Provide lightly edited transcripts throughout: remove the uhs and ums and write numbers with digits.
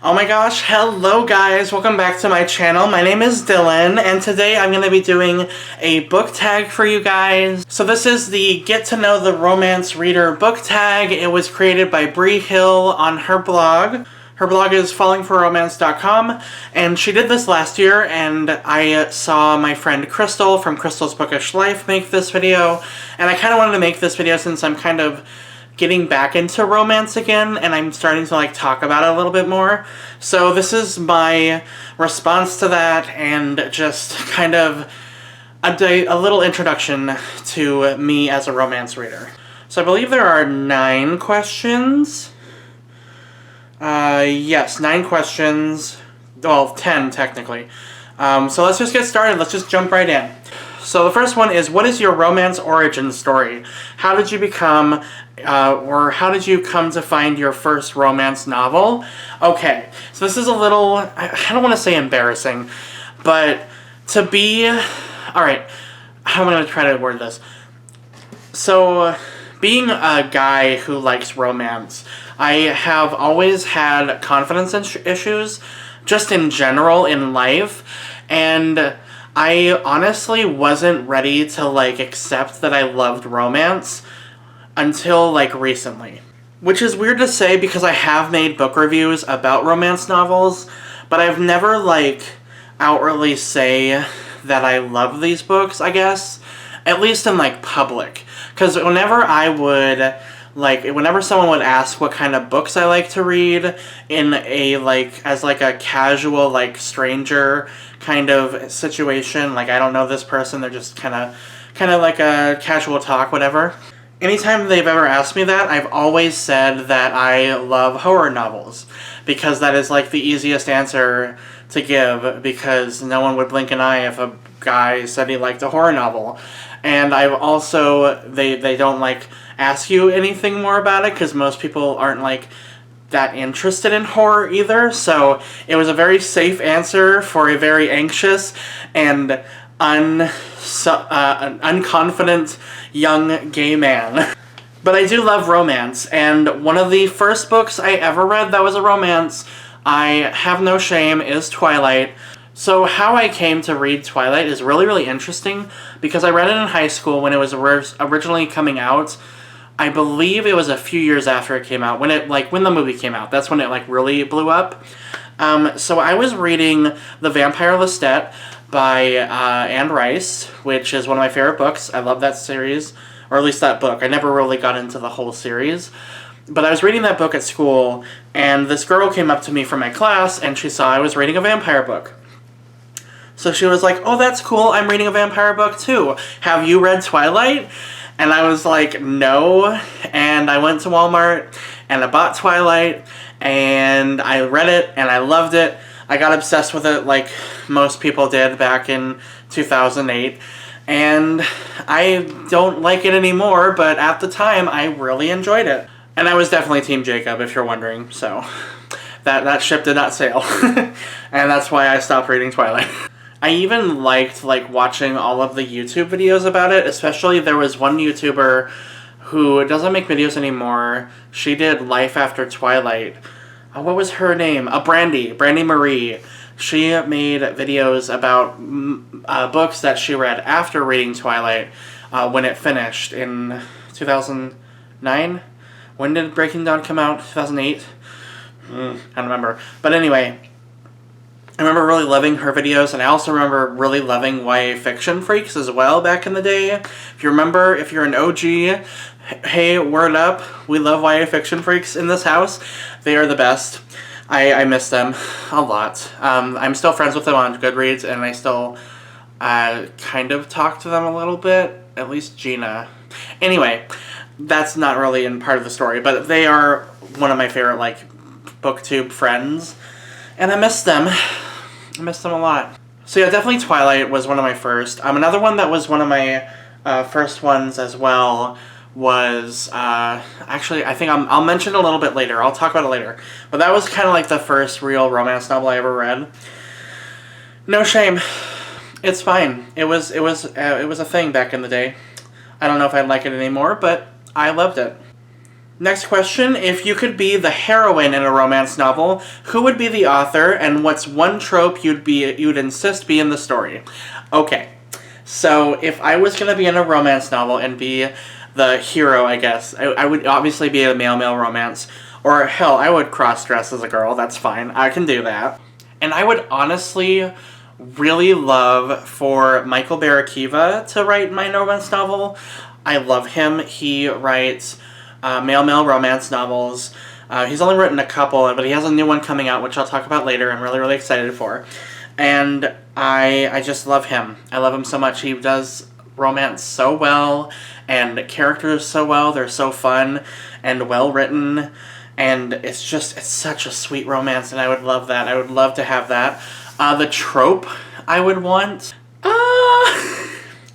Oh my gosh, hello guys, welcome back to my channel. My name is Dylan, and today I'm going to be doing a book tag for you guys. So this is the Get to Know the Romance Reader book tag. It was created by Bree Hill on her blog. Her blog is fallingforromance.com, and she did this last year, and I saw my friend Crystal from Crystal's Bookish Life make this video, and I kind of wanted to make this video since I'm kind of getting back into romance again, and I'm starting to talk about it a little bit more. So this is my response to that, and just kind of a little introduction to me as a romance reader. So I believe there are 9 questions. Yes, 9 questions. Well, 10 technically. So let's just get started. Let's just jump right in. So the first one is, what is your romance origin story? How did you become, or how did you come to find your first romance novel? Okay, so this is a little, I don't want to say embarrassing, but to be, alright, how am I going to try to word this? So, being a guy who likes romance, I have always had confidence issues, just in general in life, and I honestly wasn't ready to accept that I loved romance until recently. Which is weird to say because I have made book reviews about romance novels, but I've never outwardly say that I love these books, I guess. At least in public. Because whenever I would whenever someone would ask what kind of books I like to read in a, as a casual, stranger kind of situation, I don't know this person, they're just kind of like a casual talk, whatever. Anytime they've ever asked me that, I've always said that I love horror novels, because that is, the easiest answer to give, because no one would blink an eye if a guy said he liked a horror novel. And I've also, they don't, ask you anything more about it, because most people aren't, that interested in horror either, so it was a very safe answer for a very anxious and unconfident young gay man. But I do love romance, and one of the first books I ever read that was a romance, I have no shame, is Twilight. So how I came to read Twilight is really, really interesting, because I read it in high school when it was originally coming out. I believe it was a few years after it came out, when it when the movie came out. That's when it really blew up. So I was reading The Vampire Lestat by Anne Rice, which is one of my favorite books. I love that series, or at least that book. I never really got into the whole series. But I was reading that book at school, and this girl came up to me from my class, and she saw I was reading a vampire book. So she was like, "Oh, that's cool, I'm reading a vampire book too. Have you read Twilight?" And I was like, "No." And I went to Walmart, and I bought Twilight, and I read it, and I loved it. I got obsessed with it like most people did back in 2008. And I don't like it anymore, but at the time, I really enjoyed it. And I was definitely Team Jacob, if you're wondering, so that ship did not sail. And that's why I stopped reading Twilight. I even liked watching all of the YouTube videos about it, especially there was one YouTuber who doesn't make videos anymore. She did Life After Twilight. What was her name? Brandy Marie. She made videos about books that she read after reading Twilight when it finished in 2009? When did Breaking Dawn come out? 2008? I don't remember. But anyway, I remember really loving her videos, and I also remember really loving YA Fiction Freaks as well back in the day. If you remember, if you're an OG, hey, word up, we love YA Fiction Freaks in this house. They are the best. I miss them a lot. I'm still friends with them on Goodreads, and I still kind of talk to them a little bit, at least Gina. Anyway, that's not really in part of the story, but they are one of my favorite booktube friends, and I miss them. I miss them a lot. So yeah, definitely Twilight was one of my first. Another one that was one of my first ones as well was, actually, I think I'll mention it a little bit later. I'll talk about it later. But that was kind of the first real romance novel I ever read. No shame. It's fine. It was a thing back in the day. I don't know if I'd like it anymore, but I loved it. Next question, if you could be the heroine in a romance novel, who would be the author, and what's one trope you'd insist be in the story? Okay, so if I was going to be in a romance novel and be the hero, I guess, I would obviously be a male-male romance, or hell, I would cross-dress as a girl, that's fine, I can do that. And I would honestly really love for Michael Barakiva to write my romance novel. I love him. He writes male-male romance novels. He's only written a couple, but he has a new one coming out, which I'll talk about later. I'm really, really excited for. And I just love him. I love him so much. He does romance so well, and characters so well. They're so fun and well-written, and it's such a sweet romance, and I would love that. I would love to have that. The trope I would want...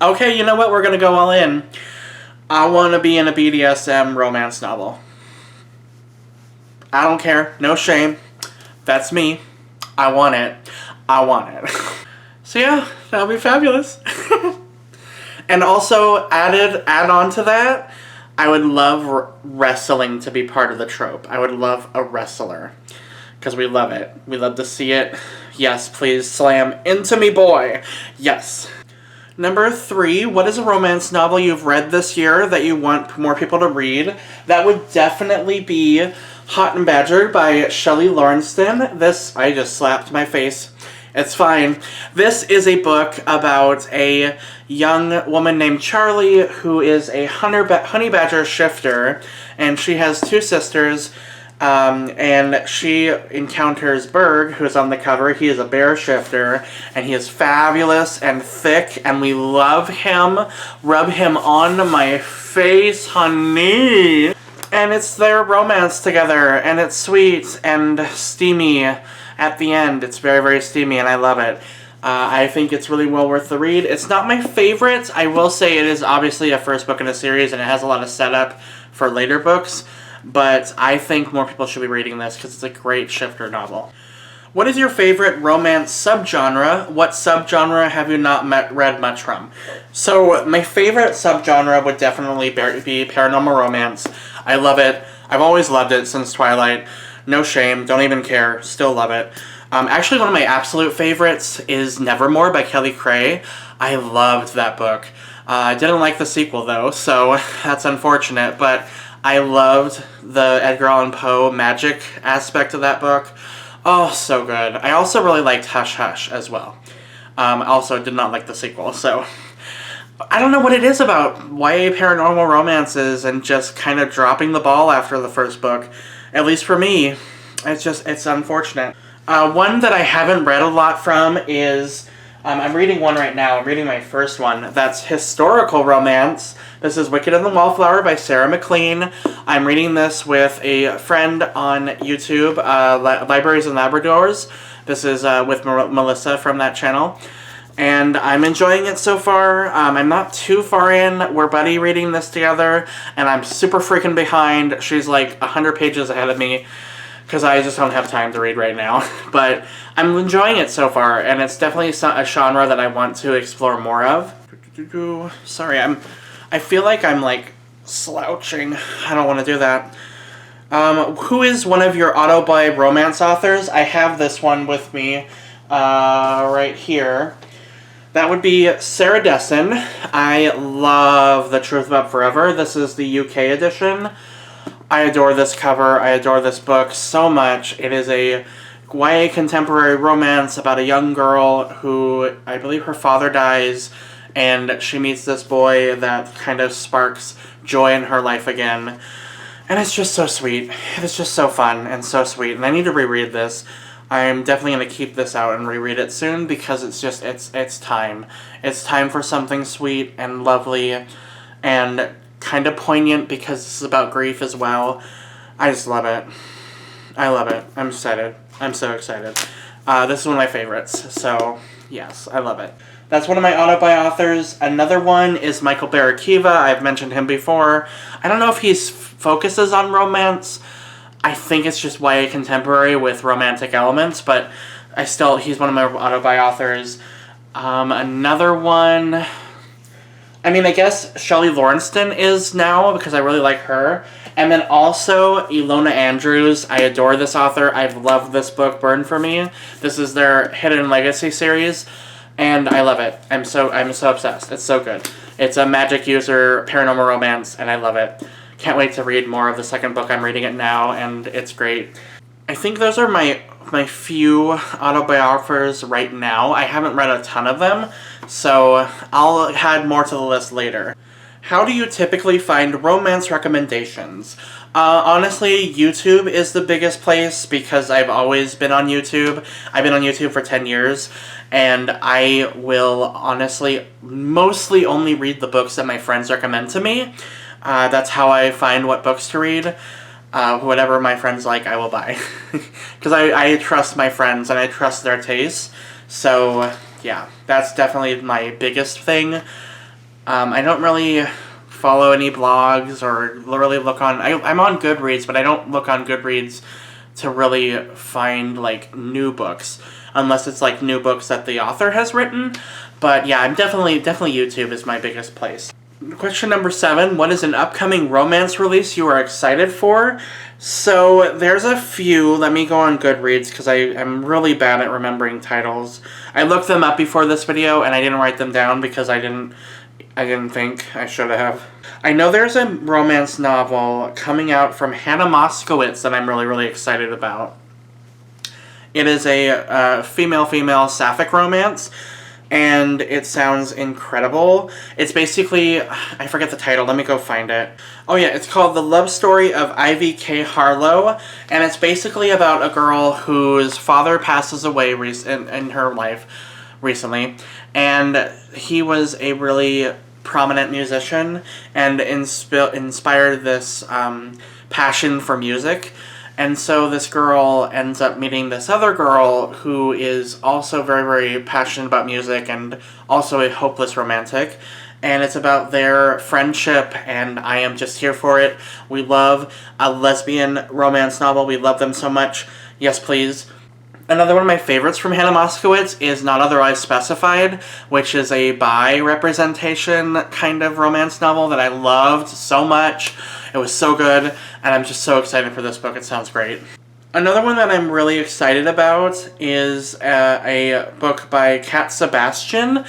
Okay, you know what? We're gonna go all in. I want to be in a BDSM romance novel. I don't care. No shame. That's me. I want it. I want it. So yeah, that'll be fabulous. And also, add on to that, I would love wrestling to be part of the trope. I would love a wrestler. Because we love it. We love to see it. Yes, please slam into me, boy. Yes. Number 3, what is a romance novel you've read this year that you want more people to read? That would definitely be Hot and Badgered by Shelley Lawrenston. This, I just slapped my face. It's fine. This is a book about a young woman named Charlie who is a honey badger shifter, and she has 2 sisters. And she encounters Berg, who's on the cover. He is a bear shifter, and he is fabulous and thick, and we love him. Rub him on my face, honey. And it's their romance together, and it's sweet and steamy at the end. It's very, very steamy, and I love it. I think it's really well worth the read. It's not my favorite. I will say it is obviously a first book in a series, and it has a lot of setup for later books. But I think more people should be reading this because it's a great shifter novel. What is your favorite romance subgenre? What subgenre have you not read much from? So my favorite subgenre would definitely be paranormal romance. I love it. I've always loved it since Twilight. No shame. Don't even care. Still love it. Actually, one of my absolute favorites is Nevermore by Kelly Cray. I loved that book. I didn't like the sequel, though, so that's unfortunate, but I loved the Edgar Allan Poe magic aspect of that book. Oh, so good. I also really liked Hush Hush as well. Also did not like the sequel, so... I don't know what it is about YA paranormal romances and just kind of dropping the ball after the first book. At least for me, it's unfortunate. One that I haven't read a lot from is... I'm reading one right now. I'm reading my first one. That's historical romance. This is Wicked and the Wallflower by Sarah McLean. I'm reading this with a friend on YouTube, Libraries and Labradors. This is with Melissa from that channel. And I'm enjoying it so far. I'm not too far in. We're buddy reading this together, and I'm super freaking behind. She's like 100 pages ahead of me, because I just don't have time to read right now. But I'm enjoying it so far, and it's definitely a genre that I want to explore more of. Sorry, I feel like I'm like slouching. I don't want to do that. Who is one of your auto-buy romance authors? I have this one with me right here. That would be Sarah Dessen. I love The Truth About Forever. This is the UK edition. I adore this cover. I adore this book so much. It is a YA contemporary romance about a young girl who, I believe her father dies, and she meets this boy that kind of sparks joy in her life again. And it's just so sweet. It's just so fun and so sweet. And I need to reread this. I'm definitely going to keep this out and reread it soon because it's time. It's time for something sweet and lovely and kind of poignant because this is about grief as well. I just love it. I love it. I'm excited. I'm so excited. This is one of my favorites, so yes, I love it. That's one of my auto-buy authors. Another one is Michael Barakiva. I've mentioned him before. I don't know if he focuses on romance. I think it's just YA contemporary with romantic elements, but he's one of my auto-buy authors. Another one... I mean, I guess Shelley Lawrenston is now, because I really like her. And then also Ilona Andrews. I adore this author. I've loved this book, Burn For Me. This is their Hidden Legacy series, and I love it. I'm so obsessed. It's so good. It's a magic user paranormal romance, and I love it. Can't wait to read more of the second book. I'm reading it now, and it's great. I think those are my few autobiographers right now. I haven't read a ton of them, so I'll add more to the list later. How do you typically find romance recommendations? Honestly, YouTube is the biggest place because I've always been on YouTube. I've been on YouTube for 10 years, and I will honestly mostly only read the books that my friends recommend to me. That's how I find what books to read. Whatever my friends like, I will buy. Because I trust my friends and I trust their tastes. So, yeah, that's definitely my biggest thing. I don't really follow any blogs or really look on... I'm on Goodreads, but I don't look on Goodreads to really find, like, new books. Unless it's, like, new books that the author has written. But, yeah, I'm definitely YouTube is my biggest place. Question number 7, what is an upcoming romance release you are excited for? So, there's a few. Let me go on Goodreads, because I'm really bad at remembering titles. I looked them up before this video, and I didn't write them down because I didn't think I should have. I know there's a romance novel coming out from Hannah Moskowitz that I'm really, really excited about. It is a female-female sapphic romance, and it sounds incredible. It's basically, I forget the title, let me go find it. Oh yeah, it's called The Love Story of Ivy K. Harlow, and it's basically about a girl whose father passes away in her life recently, and he was a really prominent musician and inspired this passion for music. And so this girl ends up meeting this other girl who is also very, very passionate about music and also a hopeless romantic. And it's about their friendship, and I am just here for it. We love a lesbian romance novel. We love them so much. Yes, please. Another one of my favorites from Hannah Moskowitz is Not Otherwise Specified, which is a bi representation kind of romance novel that I loved so much. It was so good, and I'm just so excited for this book. It sounds great. Another one that I'm really excited about is a book by Kat Sebastian.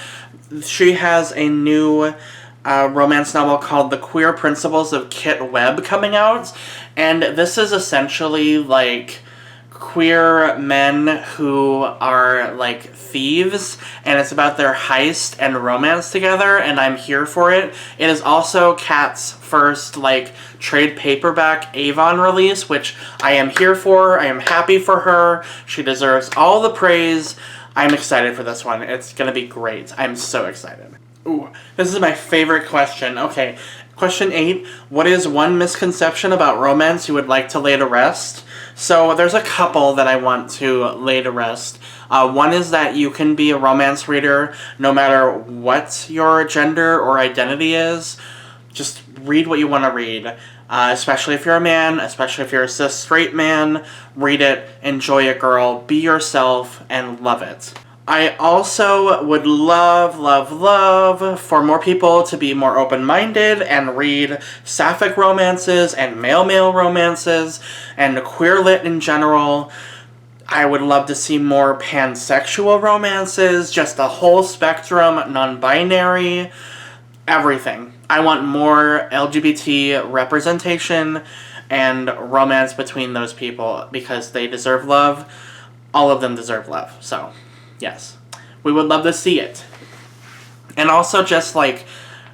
She has a new romance novel called The Queer Principles of Kit Webb coming out, and this is essentially like queer men who are like thieves, and it's about their heist and romance together, and I'm here for it. It is also Kat's first like trade paperback Avon release, which I am here for. I am happy for her. She deserves all the praise. I'm excited for this one. It's gonna be great. I'm so excited. Ooh, this is my favorite question. Okay, question 8. What is one misconception about romance you would like to lay to rest? So there's a couple that I want to lay to rest. One is that you can be a romance reader no matter what your gender or identity is. Just read what you want to read. Especially if you're a man, especially if you're a cis straight man. Read it, enjoy it, girl, be yourself, and love it. I also would love, love, love for more people to be more open-minded and read sapphic romances and male-male romances and queer lit in general. I would love to see more pansexual romances, just the whole spectrum, non-binary, everything. I want more LGBT representation and romance between those people because they deserve love. All of them deserve love, so... yes, we would love to see it. And also just, like,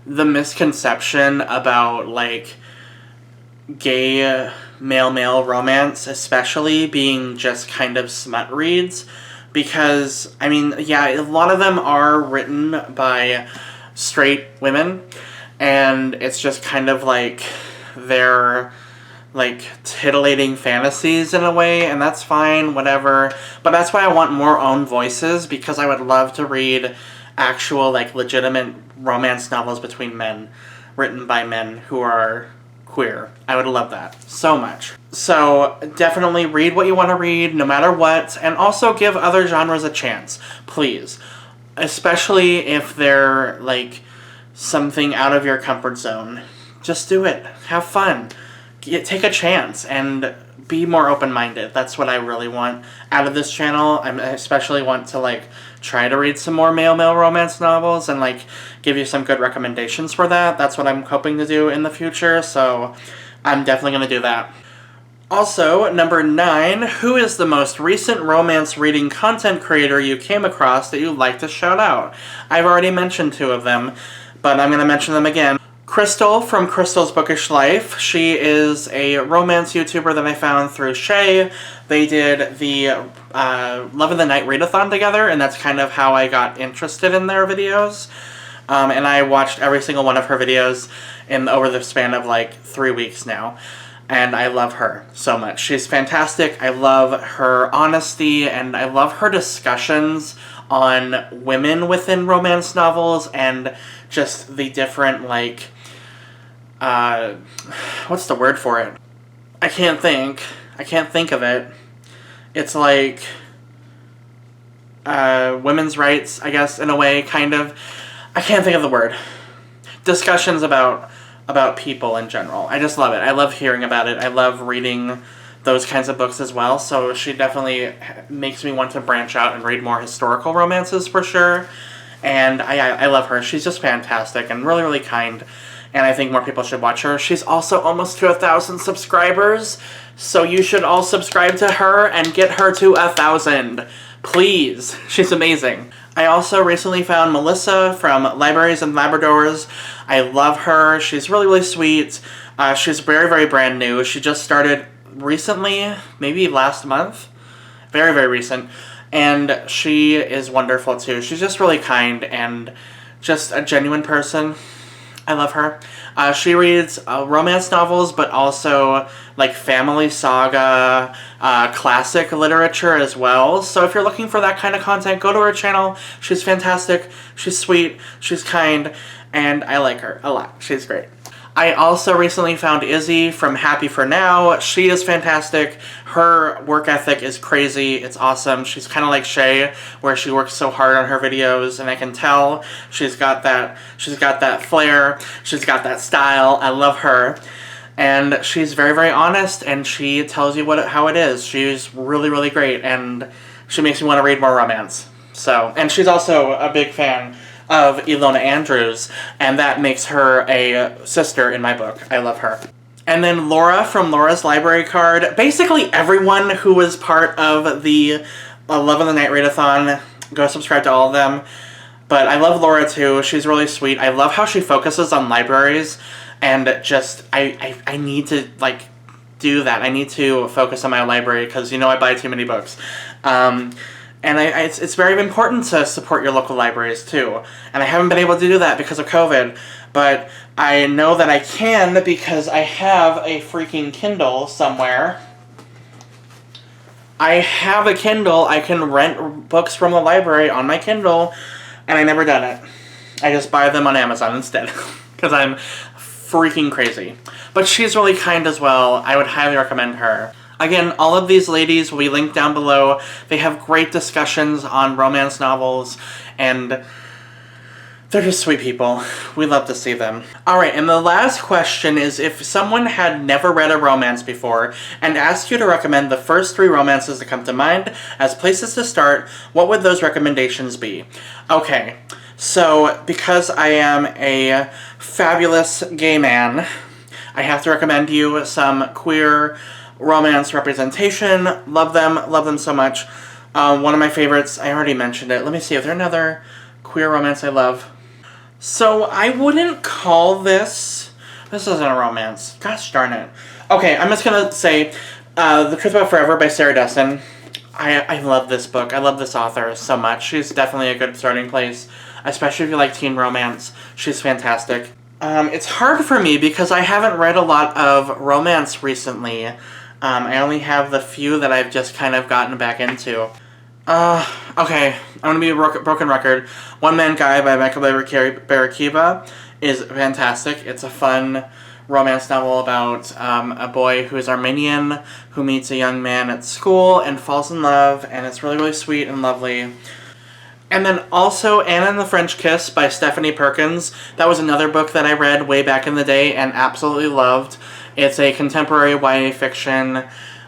the misconception about, like, gay male-male romance, especially being just kind of smut reads. Because, I mean, yeah, a lot of them are written by straight women. And it's just kind of, like, their... like, titillating fantasies in a way, and that's fine, whatever. But that's why I want more own voices, because I would love to read actual, like, legitimate romance novels between men, written by men who are queer. I would love that so much. So, definitely read what you want to read, no matter what, and also give other genres a chance, please. Especially if they're, like, something out of your comfort zone. Just do it. Have fun. Take a chance and be more open-minded. That's what I really want out of this channel. I especially want to, like, try to read some more male romance novels and, like, give you some good recommendations for that. That's what I'm hoping to do in the future, so I'm definitely going to do that. Also, number 9, who is the most recent romance reading content creator you came across that you'd like to shout out? I've already mentioned 2 of them, but I'm going to mention them again. Crystal from Crystal's Bookish Life. She is a romance YouTuber that I found through Shay. They did the Love of the Night readathon together, and that's kind of how I got interested in their videos. And I watched every single one of her videos over the span of like 3 weeks now. And I love her so much. She's fantastic. I love her honesty, and I love her discussions on women within romance novels and just the different, like, what's the word for it? I can't think of it. It's like, women's rights, I guess, in a way, kind of. I can't think of the word. Discussions about people in general. I just love it. I love hearing about it. I love reading those kinds of books as well, so she definitely makes me want to branch out and read more historical romances for sure. And I love her. She's just fantastic and really, really kind. And I think more people should watch her. She's also almost to 1,000 subscribers, so you should all subscribe to her and get her to 1,000. Please. She's amazing. I also recently found Melissa from Libraries and Labradors. I love her. She's really, really sweet. She's very, very brand new. She just started recently, maybe last month. Very, very recent. And she is wonderful too. She's just really kind and just a genuine person. I love her. She reads romance novels, but also like family saga, classic literature as well. So if you're looking for that kind of content, go to her channel. She's fantastic. She's sweet. She's kind. And I like her a lot. She's great. I also recently found Izzy from Happy For Now. She is fantastic. Her work ethic is crazy. It's awesome. She's kind of like Shay, where she works so hard on her videos, and I can tell she's got that flair. She's got that style. I love her. And she's very, very honest, and she tells you how it is. She's really, really great, and she makes me want to read more romance. So, and she's also a big fan of Ilona Andrews, and that makes her a sister in my book. I love her. And then Laura from Laura's Library Card. Basically everyone who was part of the Love of the Night readathon, go subscribe to all of them. But I love Laura too. She's really sweet. I love how she focuses on libraries, and just, I need to, like, do that. I need to focus on my library because, you know, I buy too many books. And it's very important to support your local libraries, too. And I haven't been able to do that because of COVID. But I know that I can because I have a freaking Kindle somewhere. I have a Kindle. I can rent books from the library on my Kindle. And I never done it. I just buy them on Amazon instead. Because I'm freaking crazy. But she's really kind as well. I would highly recommend her. Again, all of these ladies will be linked down below. They have great discussions on romance novels, and they're just sweet people. We love to see them. Alright, and the last question is, if someone had never read a romance before and asked you to recommend the first 3 romances that come to mind as places to start, what would those recommendations be? Okay, so because I am a fabulous gay man, I have to recommend you some queer romance representation. Love them so much. One of my favorites, I already mentioned it. Let me see, is there another queer romance I love? So I wouldn't call this isn't a romance. Gosh darn it. Okay, I'm just gonna say The Truth About Forever by Sarah Destin. I love this book. I love this author so much. She's definitely a good starting place, especially if you like teen romance. She's fantastic. It's hard for me because I haven't read a lot of romance recently. I only have the few that I've just kind of gotten back into. Okay, I'm gonna be a broken record. One Man Guy by Michael Barakiba is fantastic. It's a fun romance novel about a boy who is Armenian who meets a young man at school and falls in love, and it's really, really sweet and lovely. And then also Anna and the French Kiss by Stephanie Perkins. That was another book that I read way back in the day and absolutely loved. It's a contemporary YA fiction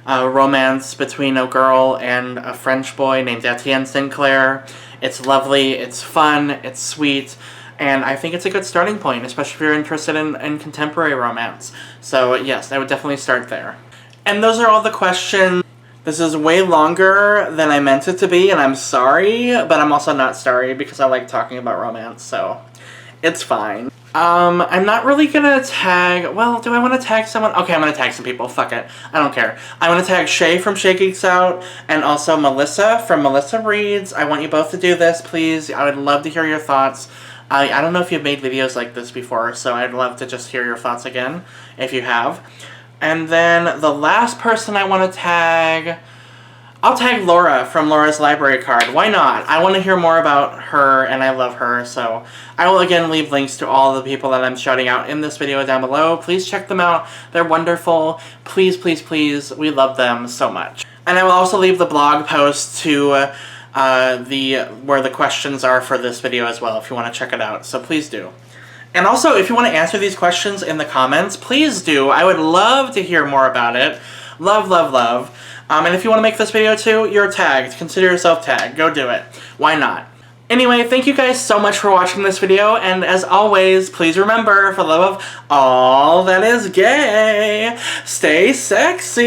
romance between a girl and a French boy named Etienne Sinclair. It's lovely, it's fun, it's sweet, and I think it's a good starting point, especially if you're interested in contemporary romance. So yes, I would definitely start there. And those are all the questions. This is way longer than I meant it to be, and I'm sorry, but I'm also not sorry because I like talking about romance, so it's fine. I'm not really gonna tag, well, do I want to tag someone? Okay, I'm gonna tag some people, fuck it, I don't care. I want to tag Shay from Shay Geeks Out, and also Melissa from Melissa Reads. I want you both to do this, please. I would love to hear your thoughts. I don't know if you've made videos like this before, so I'd love to just hear your thoughts again, if you have. And then the last person I want to tag, I'll tag Laura from Laura's Library Card. Why not? I want to hear more about her, and I love her, so I will again leave links to all the people that I'm shouting out in this video down below. Please check them out. They're wonderful. Please, please, please. We love them so much. And I will also leave the blog post to where the questions are for this video as well, if you want to check it out. So please do. And also, if you want to answer these questions in the comments, please do. I would love to hear more about it. Love, love, love. And if you want to make this video too, you're tagged. Consider yourself tagged. Go do it. Why not? Anyway, thank you guys so much for watching this video, and as always, please remember, for the love of all that is gay, stay sexy!